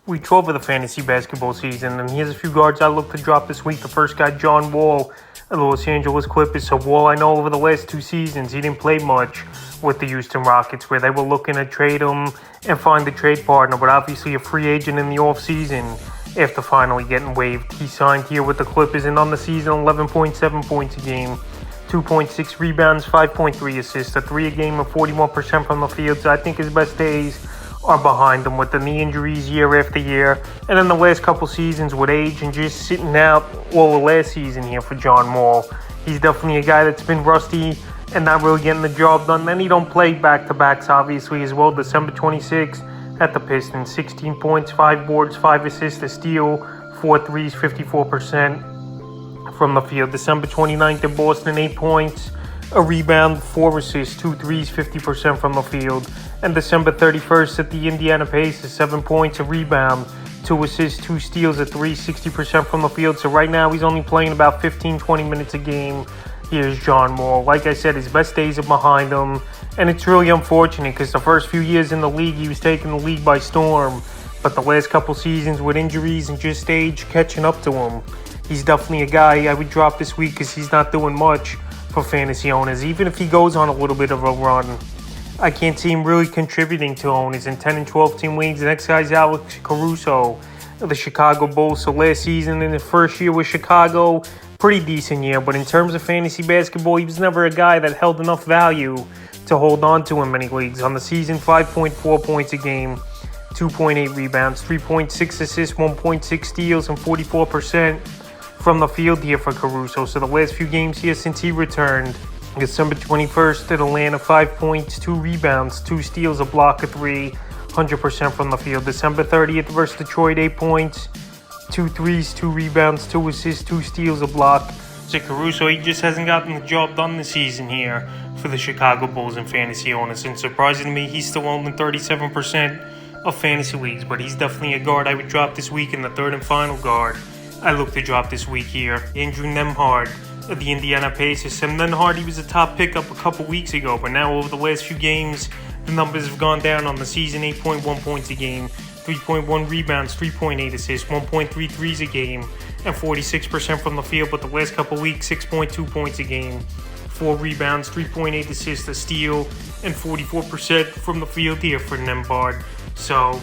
Week 12 of the fantasy basketball season, and here's a few guards I look to drop this week. The first guy, John Wall, of the Los Angeles Clippers. So Wall, I know over the last 2 seasons, he didn't play much with the Houston Rockets, where they were looking to trade him and find a trade partner, but obviously a free agent in the offseason after finally getting waived. He signed here with the Clippers, and on the season, 11.7 points a game, 2.6 rebounds, 5.3 assists, a 3 a game, and 41% from the field. So I think his best days are behind him with the knee injuries year after year. And then the last couple seasons with age and just sitting out all the last season here for John Wall. He's definitely a guy that's been rusty and not really getting the job done. Then he don't play back-to-backs, obviously, as well. December 26th at the Pistons, 16 points, 5 boards, 5 assists, a steal, 4 threes, 54% from the field. December 29th in Boston, 8 points, a rebound, 4 assists, 2 threes, 50% from the field. And December 31st at the Indiana Pacers, 7 points, a rebound, 2 assists, 2 steals, a 3, 60% from the field. So right now he's only playing about 15, 20 minutes a game. Here's John Wall. Like I said, his best days are behind him. And it's really unfortunate because the first few years in the league, he was taking the league by storm. But the last couple seasons with injuries and just age catching up to him, he's definitely a guy I would drop this week because he's not doing much for fantasy owners. Even if he goes on a little bit of a run, I can't see him really contributing to owners in 10 and 12 team leagues. The next guy's Alex Caruso of the Chicago Bulls. So last season in his first year with Chicago, pretty decent year. But in terms of fantasy basketball, he was never a guy that held enough value to hold on to in many leagues. On the season, 5.4 points a game, 2.8 rebounds, 3.6 assists, 1.6 steals, and 44% from the field here for Caruso. So the last few games here since he returned, December 21st at Atlanta, 5 points, 2 rebounds, 2 steals, a block, a 3, 100% from the field. December 30th versus Detroit, 8 points, 2 threes, 2 rebounds, 2 assists, 2 steals, a block. So Caruso, he just hasn't gotten the job done this season here for the Chicago Bulls and fantasy owners. And surprisingly, he's still owned in 37% of fantasy leagues, but he's definitely a guard I would drop this week in the third and final guard I look to drop this week here. Andrew Nembhard of the Indiana Pacers. Sam Nembhard, he was a top pickup a couple weeks ago, but now over the last few games, the numbers have gone down on the season. 8.1 points a game, 3.1 rebounds, 3.8 assists, 1.3 threes a game, and 46% from the field. But the last couple weeks, 6.2 points a game, 4 rebounds, 3.8 assists, a steal, and 44% from the field here for Nembhard. So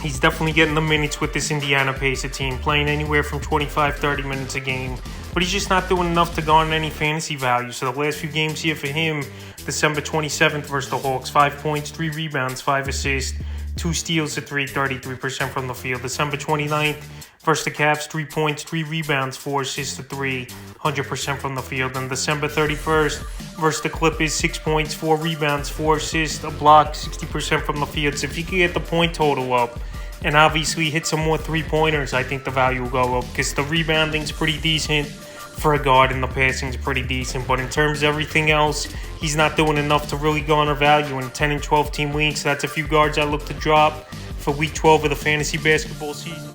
he's definitely getting the minutes with this Indiana Pacer team, playing anywhere from 25, 30 minutes a game. But he's just not doing enough to garner any fantasy value. So the last few games here for him, December 27th versus the Hawks, 5 points, 3 rebounds, 5 assists, 2 steals, a 3, 33% from the field. December 29th versus the Cavs, 3 points, 3 rebounds, 4 assists, a 3, 100% from the field. And December 31st versus the Clippers, 6 points, 4 rebounds, 4 assists, a block, 60% from the field. So if you can get the point total up and obviously hit some more 3-pointers, I think the value will go up because the rebounding's pretty decent for a guard and the passing's pretty decent. But in terms of everything else, he's not doing enough to really garner value in 10 and 12 team leagues. So that's a few guards I look to drop for week 12 of the fantasy basketball season.